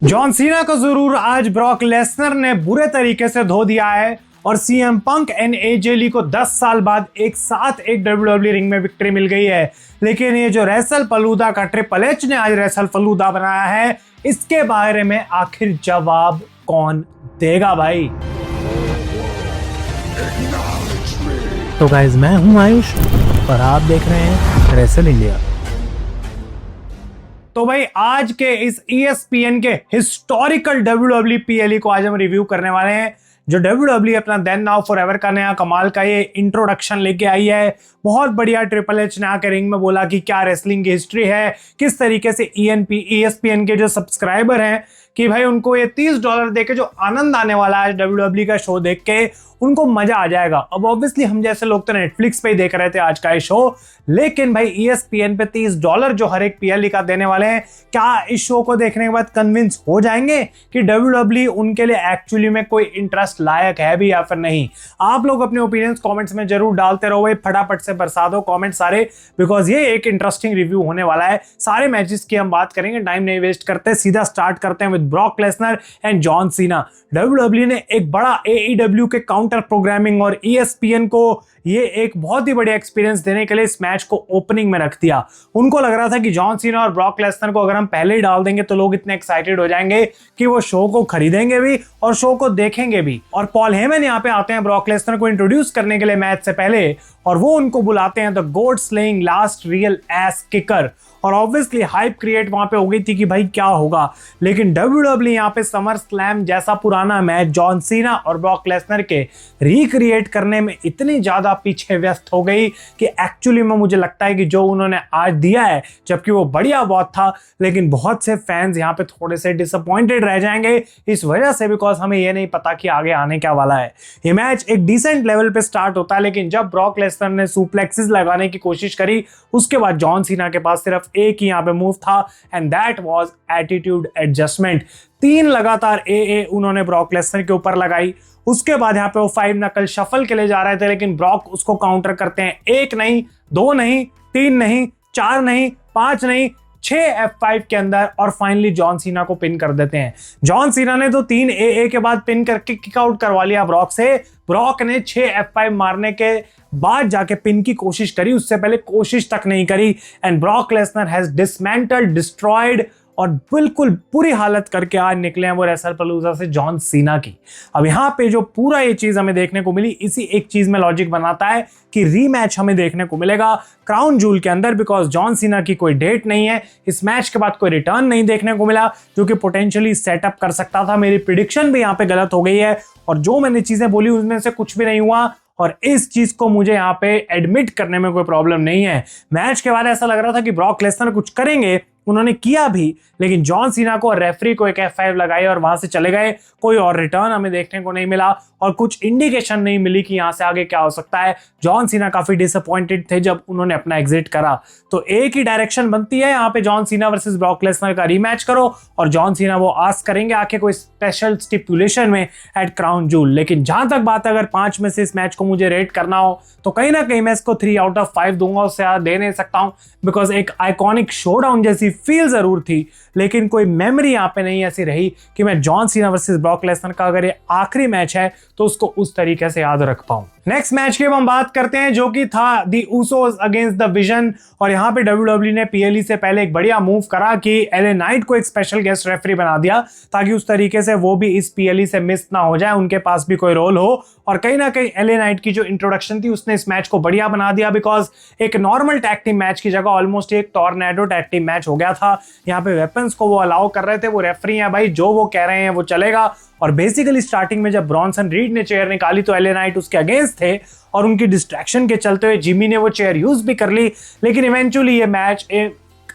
John Cena को जरूर आज ब्रॉक लेसनर ने बुरे तरीके से धो दिया है और सीएम पंक एंड एजे ली को 10 साल बाद एक साथ एक डब्ल्यूडब्ल्यू रिंग में विक्ट्री मिल गई है। लेकिन ये जो रेसल फलूदा का ट्रिपल एच ने आज रेसल फलूदा बनाया है, इसके बारे में आखिर जवाब कौन देगा भाई? तो गाइस, मैं हूं आयुष और आप देख रहे हैं रेसल इंडिया। तो भाई आज के इस ESPN के हिस्टोरिकल डब्ल्यूडब्ल्यू पीएलई को आज हम रिव्यू करने वाले हैं, जो डब्ल्यूडब्ल्यू अपना देन नाउ फॉरएवर का नया कमाल का ये इंट्रोडक्शन लेके आई है। बहुत बढ़िया ट्रिपल एच ने आके रिंग में बोला कि क्या रेसलिंग की हिस्ट्री है, किस तरीके से ESPN के जो सब्सक्राइबर हैं कि भाई उनको ये $30 देके जो आनंद आने वाला है डब्ल्यूडब्ल्यू का शो देख के, उनको मजा आ जाएगा। अब ऑब्वियसली हम जैसे लोग तो नेटफ्लिक्स पे ही देख रहे थे आज का ये शो, लेकिन भाई ESPN पे $30 जो हर एक पीएलई का देने वाले हैं, क्या इस शो को देखने के बाद कन्विंस हो जाएंगे कि डब्ल्यूडब्ल्यू उनके लिए एक्चुअली में कोई इंटरेस्ट लायक है भी या फिर नहीं? आप लोग अपने ओपिनियंस कमेंट्स में जरूर डालते रहो भाई, फटाफट से बरसा दो कमेंट सारे, बिकॉज ये एक इंटरेस्टिंग रिव्यू होने वाला है। सारे मैचेस की हम बात करेंगे, टाइम नहीं वेस्ट करते, सीधा स्टार्ट करते हैं with Brock Lesnar and John Cena. WW ने एक बड़ा AEW के काउंटर प्रोग्रामिंग और ESPN को ये एक बहुत ही बढ़िया एक्सपीरियंस देने के लिए इस मैच को ओपनिंग में रख दिया। उनको लग रहा था कि जॉन सीना और ब्रॉक लेसनर को अगर हम पहले ही डाल देंगे तो लोग इतने एक्साइटेड हो जाएंगे कि वो शो को खरीदेंगे भी और शो को देखेंगे भी। और पॉल हेमन यहाँ पे आते हैं ब्रॉक लेसनर को इंट्रोड्यूस करने के लिए मैच से पहले, और वो उनको बुलाते हैं द गोड slaying last real S kicker. और ऑब्वियसली हाइप क्रिएट वहां पे हो गई थी कि भाई क्या होगा, लेकिन डब्ल्यूडब्ल्यू यहाँ पे समर स्लैम जैसा पुराना मैच जॉन सीना और ब्रॉक लेसनर के रिक्रिएट करने में इतनी ज्यादा पीछे व्यस्त हो गई कि एक्चुअली में मुझे लगता है कि जो उन्होंने आज दिया है, जबकि वो बढ़िया बहुत था, लेकिन बहुत से फैंस यहाँ पे थोड़े से डिसअपॉइंटेड रह जाएंगे इस वजह से, बिकॉज हमें ये नहीं पता कि आगे आने क्या वाला है। ये मैच एक डिसेंट लेवल पे स्टार्ट होता है, लेकिन जब ब्रॉक लेसनर ने सुप्लेक्सेस लगाने की कोशिश करी, उसके बाद जॉन सीना के पास सिर्फ एक ही यहाँ पे मूव था, and that was attitude adjustment. 3 लगातार AA उन्होंने ब्रॉक लेसनर के ऊपर लगाई। उसके बाद यहाँ पे वो 5 नकल शफल के लिए जा रहे थे, लेकिन ब्रॉक उसको काउंटर करते हैं। 1 नहीं, 2 नहीं, 3 नहीं, 4 नहीं, 5 नहीं, 6 F5 के अंदर, और फाइनली जॉन सीना को पिन कर देते हैं। जॉन सीना ने तो 3 AA के बाद पिन करके किक आउट करवा लिया ब्रॉक से। ब्रॉक ने 6 F5 मारने के बाद जाके पिन की कोशिश करी, उससे पहले कोशिश तक नहीं करी। And Brock Lesnar has dismantled, destroyed और बिल्कुल बुरी हालत करके आज निकले हैं वो रेसलपलूजा से जॉन सीना की। अब यहाँ पे जो पूरा ये चीज हमें देखने को मिली, इसी एक चीज में लॉजिक बनाता है कि रीमैच हमें देखने को मिलेगा क्राउन जूल के अंदर, बिकॉज जॉन सीना की कोई डेट नहीं है। इस मैच के बाद कोई रिटर्न नहीं देखने को मिला, जो कि पोटेंशियली सेटअप कर सकता था। मेरी प्रिडिक्शन भी यहाँ पे गलत हो गई है, और जो मैंने चीजें बोली उसमें से कुछ भी नहीं हुआ, और इस चीज को मुझे यहाँ पे एडमिट करने में कोई प्रॉब्लम नहीं है। मैच के बाद ऐसा लग रहा था कि ब्रॉक लेसनर कुछ करेंगे, उन्होंने किया भी, लेकिन जॉन सीना को और रेफरी को एक F5 लगाई और वहां से चले गए। कोई और रिटर्न हमें देखने को नहीं मिला और कुछ इंडिकेशन नहीं मिली कि यहां से आगे क्या हो सकता है। जॉन सीना काफी डिसअपॉइंटेड थे जब उन्होंने अपना एग्जिट करा। तो एक ही डायरेक्शन बनती है यहाँ पे, John Cena versus Brock Lesnar का रीमैच करो, और जॉन सीना वो आस्क करेंगे आके कोई स्पेशल स्टिपुलेशन में एट क्राउन जूल। लेकिन जहां तक बात अगर 5 में से इस मैच को मुझे रेट करना हो, तो कहीं ना कहीं मैं इसको 3 आउट ऑफ 5 दूंगा, उससे ज्यादा दे नहीं सकता हूं, बिकॉज एक आइकॉनिक शोडाउन जैसी फील जरूर थी, लेकिन कोई मेमोरी यहाँ पे नहीं ऐसी रही कि मैं John Cena versus Brock Lesnar का अगर ये आखिरी मैच है तो उसको उस तरीके से याद रख पाऊं। नेक्स्ट मैच की हम बात करते हैं, जो कि था दी उसोस अगेंस्ट द विजन। और यहाँ पे डब्ल्यूडब्ल्यू ने पीएलई से पहले एक बढ़िया मूव करा कि LA नाइट को एक स्पेशल गेस्ट रेफरी बना दिया, ताकि उस तरीके से वो भी इस पीएलई से मिस ना हो जाए, उनके पास भी कोई रोल हो। और कहीं ना कहीं LA नाइट की जो इंट्रोडक्शन थी उसने इस मैच को बढ़िया बना दिया, बिकॉज एक नॉर्मल टैग टीम मैच की जगह ऑलमोस्ट एक टॉर्नेडो टैग टीम मैच हो गया था। यहाँ पे वेपन्स को वो अलाउ कर रहे थे, वो रेफरी हैं भाई, जो वो कह रहे हैं वो चलेगा। और बेसिकली स्टार्टिंग में जब ब्रॉन्सन रीड ने चेयर निकाली तो LA नाइट उसके अगेंस्ट थे, और उनकी डिस्ट्रैक्शन के चलते हुए जिमी ने वो चेयर यूज भी कर ली, लेकिन इवेंचुअली ये मैच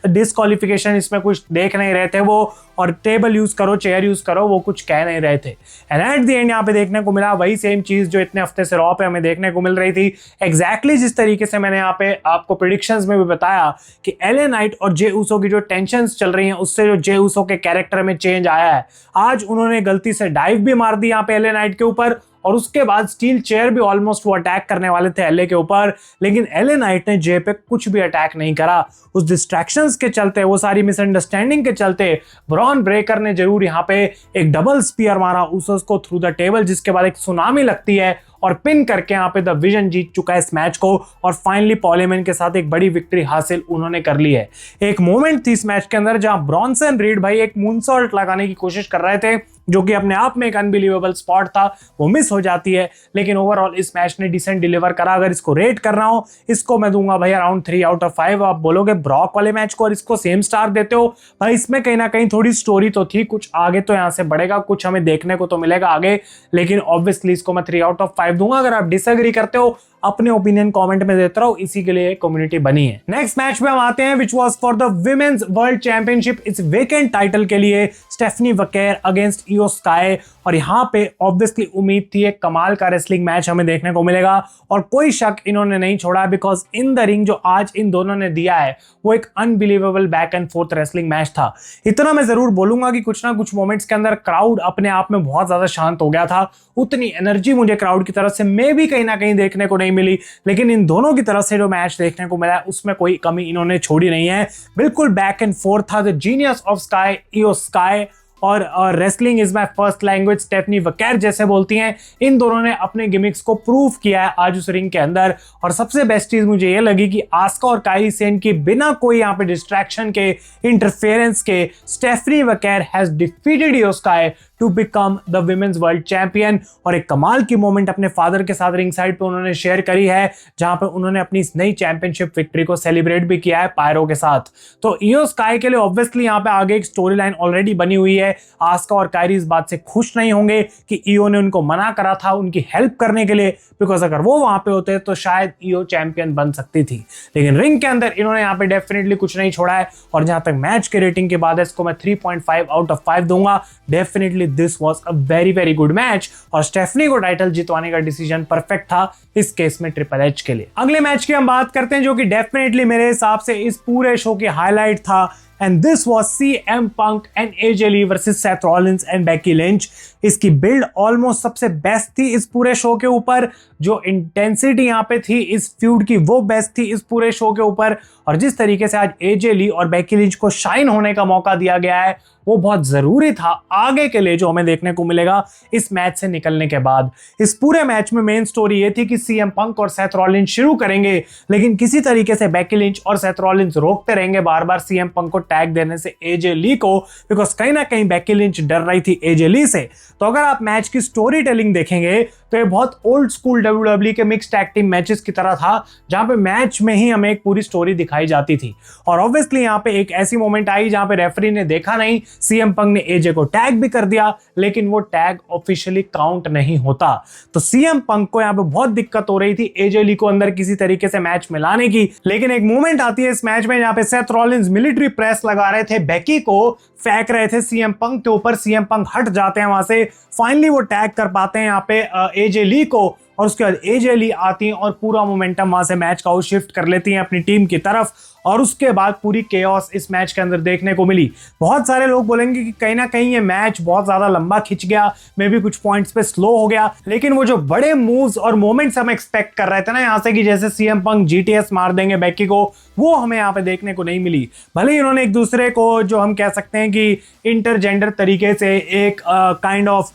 डिस्क्वालिफिकेशन, इसमें कुछ देख नहीं रहे थे वो, और टेबल यूज करो, चेयर यूज करो, वो कुछ कह नहीं रहे थे। एंड एट द एंड यहाँ पे देखने को मिला वही सेम चीज जो इतने हफ्ते से रॉ पे हमें देखने को मिल रही थी। एग्जैक्टली जिस तरीके से मैंने यहाँ पे आपको प्रिडिक्शंस में भी बताया कि LA नाइट और जे ऊसो की जो टेंशंस चल रही हैं, उससे जो जे ऊसो के कैरेक्टर में चेंज आया है। आज उन्होंने गलती से डाइव भी मार दी यहाँ पे LA नाइट के ऊपर, और उसके बाद स्टील चेयर भी ऑलमोस्ट वो अटैक करने वाले थे एलए के ऊपर, लेकिन एलए नाइट ने जे पे कुछ भी अटैक नहीं करा। उस डिस्ट्रैक्शंस के चलते, वो सारी मिसअंडरस्टैंडिंग के चलते ब्रॉन ब्रेकर ने जरूर यहाँ पे एक डबल स्पीयर मारा उसोस को थ्रू द टेबल, जिसके बाद एक सुनामी लगती है और पिन करके यहाँ पे द विजन जीत चुका है इस मैच को और फाइनली पॉल हेमन के साथ एक बड़ी विक्ट्री हासिल उन्होंने कर ली है। एक मोमेंट थी इस मैच के अंदर जहां ब्रॉन्सन रीड भाई एक मूनसॉल्ट लगाने की कोशिश कर रहे थे, जो कि अपने आप में एक अनबिलीवेबल स्पॉट था, वो मिस हो जाती है, लेकिन ओवरऑल इस मैच ने डिसेंट डिलीवर करा। अगर इसको रेट करना हो, इसको मैं दूंगा भाई अराउंड 3 आउट ऑफ 5। आप बोलोगे ब्रॉक वाले मैच को और इसको सेम स्टार देते हो, भाई इसमें कहीं ना कहीं थोड़ी स्टोरी तो थी, कुछ आगे तो यहाँ से बढ़ेगा, कुछ हमें देखने को तो मिलेगा आगे, लेकिन ऑब्वियसली इसको मैं 3 आउट ऑफ 5 दूंगा। अगर आप डिसएग्री करते हो, अपने ओपिनियन कमेंट में देते रहो, इसी के लिए कम्युनिटी बनी है। नेक्स्ट मैच में हम आते हैं which was for the women's world championship, इस वेकेंट टाइटल के लिए स्टेफनी वकेर अगेंस्ट इयो स्काई। और यहां पे ऑब्वियसली उम्मीद थी एक कमाल का रेसलिंग मैच हमें देखने को मिलेगा और कोई शक इन्होंने नहीं छोड़ा, बिकॉज इन द रिंग जो आज इन दोनों ने दिया है वो एक unbelievable back and fourth wrestling match था। इतना मैं जरूर बोलूंगा कि कुछ ना कुछ मोमेंट्स के अंदर क्राउड अपने आप में बहुत ज्यादा शांत हो गया था, उतनी एनर्जी मुझे क्राउड की तरफ से मे भी कहीं ना कहीं देखने को नहीं मिली, लेकिन इन दोनों की तरफ से जो मैच देखने को मिला है उसमें कोई कमी इन्होंने छोड़ी नहीं है। बिल्कुल बैक एंड फोर्थ था। The genius of sky Iyo Sky और wrestling is my first language Stephanie Vaquer जैसे बोलती हैं, इन दोनों ने अपने गिमिक्स को प्रूव किया है आज उस रिंग के अंदर। और सबसे बेस्ट चीज मुझे ये लगी कि आस्का और काइली सेन की बिना कोई यहाँ पे डिस्ट्रैक्शन के, इंटरफेरेंस के, Stephanie Vaquer has defeated Iyo Sky to become the women's world champion. और एक कमाल की मोमेंट अपने फादर के साथ रिंग साइड पे उन्होंने शेयर करी है, जहां पे उन्होंने अपनी इस नई चैंपियनशिप विक्ट्री को सेलिब्रेट भी किया है पायरो के साथ। तो इयो स्काई के लिए ऑब्वियसली यहाँ पे आगे एक स्टोरी लाइन ऑलरेडी बनी हुई है। आस्का और कायरी इस बात से खुश नहीं होंगे कि ईओ ने उनको मना करा था उनकी हेल्प करने के लिए, बिकॉज अगर वो वहां पे होते तो शायद ईओ चैंपियन बन सकती थी, लेकिन रिंग के अंदर इन्होंने यहाँ पे डेफिनेटली कुछ नहीं छोड़ा है। और जहां तक मैच के रेटिंग की बात है, इसको मैं 3.5 आउट ऑफ 5 दूंगा। Definitely this was a very very good match और स्टेफनी को टाइटल जितवाने का डिसीजन परफेक्ट था इस केस में ट्रिपल एच के लिए। अगले मैच की हम बात करते हैं, जो कि डेफिनेटली मेरे हिसाब से इस पूरे शो की हाईलाइट था, and this was CM Punk and AJ Lee versus Seth Rollins and Becky Lynch। इसकी बिल्ड ऑलमोस्ट सबसे बेस्ट थी इस पूरे शो के ऊपर, जो इंटेंसिटी यहाँ पे थी इस फ्यूड की वो बेस्ट थी इस पूरे शो के ऊपर। और जिस तरीके से आज AJ Lee और बेकी लिंच को शाइन होने का मौका दिया गया है वो बहुत जरूरी था आगे के लिए जो हमें देखने को मिलेगा इस मैच से निकलने के बाद। इस पूरे मैच में मेन स्टोरी ये थी कि CM Punk और Seth Rollins शुरू करेंगे, लेकिन किसी तरीके से बेकी लिंच और Seth Rollins रोकते रहेंगे बार बार CM Punk को टैग देने से AJ Lee को, बिकॉज कहीं ना कहीं बेकी लिंच डर रही थी AJ Lee से। तो अगर आप मैच की स्टोरी टेलिंग देखेंगे तो ये बहुत ओल्ड स्कूल WWE के मिक्स टैग टीम मैचेस की तरह था, जहां पे मैच में ही हमें एक पूरी स्टोरी दिखाई जाती थी। और ऑब्वियसली यहाँ पे एक ऐसी मोमेंट आई जहां पे रेफरी ने देखा नहीं, CM Punk ने AJ को टैग भी कर दिया, लेकिन वो टैग ऑफिशियली काउंट नहीं होता। तो CM Punk को यहाँ पे बहुत दिक्कत हो रही थी AJ Lee को अंदर किसी तरीके से मैच में लाने की। लेकिन एक मोमेंट आती है इस मैच में जहां पे सेथ रॉलिंस मिलिट्री प्रेस लगा रहे थे, बेकी को फेंक रहे थे CM Punk के ऊपर, CM Punk हट जाते हैं वहां से, फाइनली वो टैग कर पाते हैं यहाँ पे AJ Lee को, और उसके बाद AJ Lee आती हैं और पूरा मोमेंटम वहां से मैच का वो शिफ्ट कर लेती हैं अपनी टीम की तरफ। और उसके बाद पूरी केओस इस मैच के अंदर देखने को मिली। बहुत सारे लोग बोलेंगे कि कहीं ना कहीं ये मैच बहुत ज्यादा लंबा खिंच गया, मे भी कुछ पॉइंट्स पे स्लो हो गया, लेकिन वो जो बड़े मूव्स और मोमेंट्स हम एक्सपेक्ट कर रहे थे ना यहाँ से कि जैसे CM Punk GTS मार देंगे बेकी को, वो हमें यहाँ पे देखने को नहीं मिली। भले ही उन्होंने एक दूसरे को जो हम कह सकते हैं कि इंटरजेंडर तरीके से एक काइंड ऑफ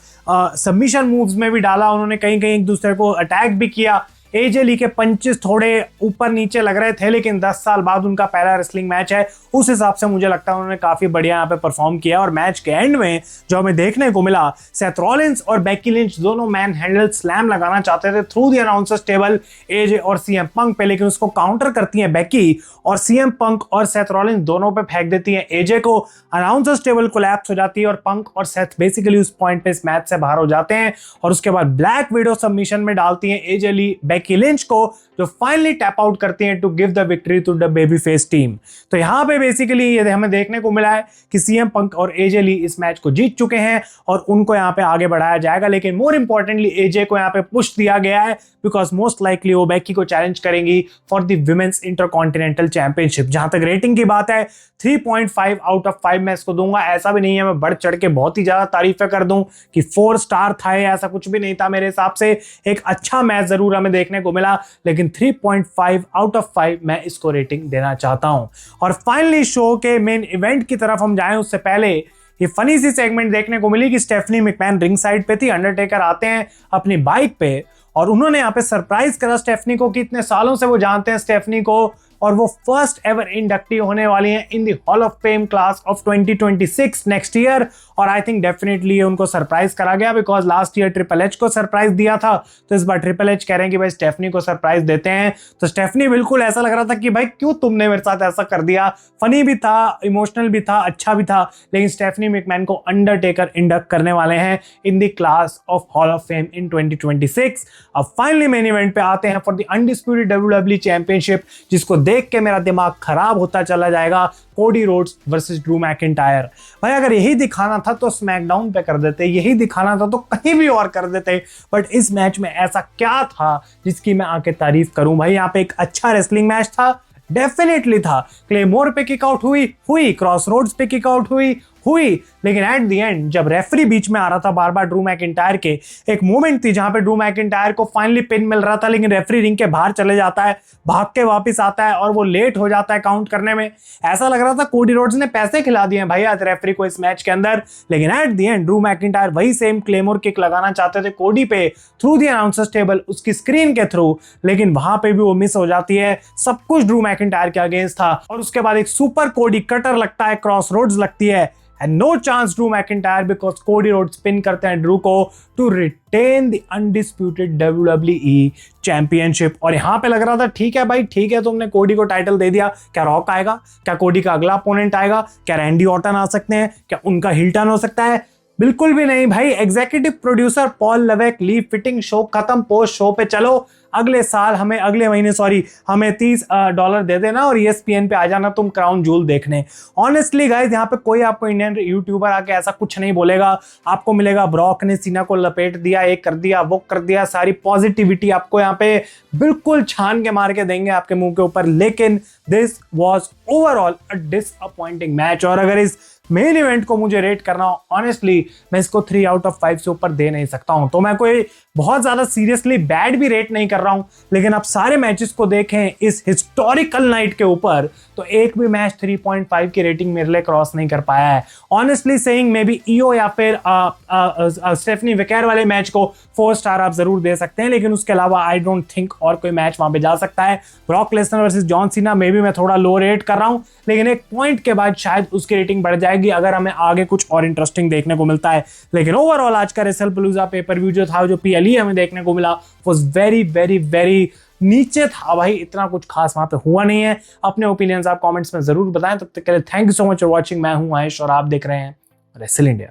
सबमिशन मूव्स में भी डाला, उन्होंने कहीं कहीं एक दूसरे को अटैक भी किया। AJ Lee के पंचेस थोड़े ऊपर नीचे लग रहे थे, लेकिन 10 साल बाद उनका पहला रेसलिंग मैच है, उस हिसाब से मुझे लगता है उन्होंने काफी बढ़िया यहाँ पे परफॉर्म किया। और मैच के एंड में जो हमें देखने को मिला, सेथ रॉलिंस और बेकी लिंच दोनों मैन हैंडल स्लैम लगाना चाहते थे through the announcers table AJ और CM Punk पे, लेकिन उसको काउंटर करती है बेकी और CM Punk और सेथ रॉलिंस दोनों पे फेंक देती है AJ को। अनाउंसर्स टेबल कोलैप्स हो जाती है और पंक और सेथ बेसिकली उस पॉइंट पे इस मैच से बाहर हो जाते हैं। और उसके बाद ब्लैक विडो सबमिशन में डालती है AJ Lee Becky Becky Lynch को, जो फाइनली टैप आउट करती हैं to give the victory to the baby face team. तो यहाँ पे बेसिकली ये हमें देखने को मिला है कि सीएम पंक और एजे ली इस मैच को जीत चुके हैं और उनको यहाँ पे आगे बढ़ाया जाएगा, लेकिन मोर इंपॉर्टेंटली एजे को यहाँ पे पुश दिया गया है बिकॉज मोस्ट लाइकली वो बेकी को चैलेंज करेंगी for the women's intercontinental championship. जहां तक रेटिंग की बात है 3.5 आउट ऑफ 5 मैं इसको दूंगा। ऐसा भी नहीं है मैं बढ़ चढ़ के बहुत ही ज्यादा तारीफें कर दूं कि 4 स्टार था, ऐसा कुछ भी नहीं था। मेरे हिसाब से एक अच्छा मैच जरूर हमें देखने को मिला, लेकिन 3.5 आउट ऑफ 5 मैं इसको रेटिंग देना चाहता हूं। और फाइनली शो के मेन इवेंट की तरफ हम जाएं उससे पहले ये फनी सी सेगमेंट देखने को मिली कि स्टेफनी मैकमैन रिंग साइड पे थी, अंडरटेकर आते हैं अपनी बाइक पे और उन्होंने यहाँ पे सरप्राइज करा स्टेफनी को कि इतने सालों से वो जानते हैं स्टेफनी को और वो फर्स्ट एवर इंडक्टी होने वाली हैं in the hall of fame class of 2026 next year. और आई थिंक डेफिनेटली उनको सरप्राइज करा गया because last year triple H को सरप्राइज दिया था, तो इस बार ट्रिपल एच कह रहे हैं कि भाई स्टेफनी को सरप्राइज देते हैं। तो स्टेफनी बिल्कुल ऐसा लग रहा था कि भाई क्यों तुमने मेरे साथ ऐसा कर दिया। फनी भी था, इमोशनल भी था, अच्छा भी था, लेकिन स्टेफनी मैकमैन को अंडरटेकर इंडक्ट करने वाले हैं in the class of hall of fame इन 2026। अब फाइनली मेन इवेंट पे आते हैं for the undisputed WWE championship, जिसको देख के मेरा दिमाग खराब होता चला जाएगा। Cody Rhodes versus Drew McIntyre. भाई अगर यही दिखाना था तो स्मैकडाउन पे कर देते, यही दिखाना था तो कहीं भी और कर देते, बट इस मैच में ऐसा क्या था जिसकी मैं आके तारीफ करूं। भाई यहाँ पे एक अच्छा रेसलिंग मैच था, डेफिनेटली था। क्लेमोर पे किक आउट हुई, क्रॉस रोड्स पे किक आउट हुई, लेकिन एट द एंड जब रेफरी बीच में आ रहा था बार बार ड्रू मैकिंटायर के, एक मोमेंट थी जहां पे ड्रू मैकिंटायर को फाइनली पिन मिल रहा था, लेकिन रेफरी रिंग के बाहर चले जाता है, भाग के वापस आता है और वो लेट हो जाता है काउंट करने में। ऐसा लग रहा था कोडी रोड्स ने पैसे खिला दिए भाई आज रेफरी को इस मैच के अंदर, लेकिन at the end Drew McIntyre वही सेम क्लेमोर किक लगाना चाहते थे कोडी पे थ्रू द अनाउंसर्स टेबल, उसकी स्क्रीन के थ्रू, लेकिन वहां पे भी वो मिस हो जाती है। सब कुछ ड्रू मैकिंटायर के अगेंस्ट था और उसके बाद एक सुपर कोडी कटर लगता है, क्रॉस रोड्स लगती है, and no chance Drew McIntyre because Cody Rhodes pin करते हैं ड्रू को to retain the undisputed WWE championship. और यहां पे लग रहा था ठीक है भाई, ठीक है तुमने कोडी को टाइटल दे दिया, क्या रॉक आएगा, क्या कोडी का अगला अपोनेंट आएगा, क्या रैंडी ऑर्टन आ सकते हैं, क्या उनका हिल टर्न हो सकता है? बिल्कुल भी नहीं भाई। Executive producer Paul Levesque leave fitting, show खत्म, पोस्ट शो पे चलो, अगले साल हमें अगले महीने हमें $30 दे देना और ESPN पे आ जाना तुम क्राउन जूल देखने। ऑनेस्टली गाइस यहाँ पे कोई आपको इंडियन यूट्यूबर आके ऐसा कुछ नहीं बोलेगा। आपको मिलेगा ब्रॉक ने सीना को लपेट दिया, एक कर दिया, वो कर दिया, सारी पॉजिटिविटी आपको यहाँ पे बिल्कुल छान के मार के देंगे आपके मुंह के ऊपर। लेकिन this was overall a disappointing match और अगर इस मेन इवेंट को मुझे रेट करना हो ऑनेस्टली मैं इसको 3 आउट ऑफ 5 से ऊपर दे नहीं सकता हूं। तो मैं कोई बहुत ज्यादा सीरियसली बैड भी रेट नहीं कर रहा हूं, लेकिन आप सारे मैचेस को देखें इस हिस्टोरिकल नाइट के ऊपर तो एक भी मैच 3.5 की रेटिंग मेरे लिए क्रॉस नहीं कर पाया है। ऑनेस्टली सेइंग मे बी ईओ या फिर स्टेफनी विकेर वाले मैच को 4 स्टार आप जरूर दे सकते हैं, लेकिन उसके अलावा आई डोंट थिंक और कोई मैच वहां पे जा सकता है। Brock Lesnar versus John Cena may be मैं थोड़ा लो रेट कर रहा हूं, लेकिन एक पॉइंट के बाद शायद उसकी रेटिंग बढ़ जाएगी अगर हमें आगे कुछ और इंटरेस्टिंग देखने को मिलता है। लेकिन ओवरऑल आज का रेसलपलूजा पेपर व्यू जो था, जो PLE हमें देखने को मिला, वाज वेरी वेरी वेरी नीचे था भाई। इतना कुछ खास वहां पे हुआ नहीं है। अपने ओपिनियंस आप कमेंट्स में जरूर बताएं। तब तक के लिए thank you so much for watching. मैं हूं आयुष और आप देख रहे हैं रेसल इंडिया।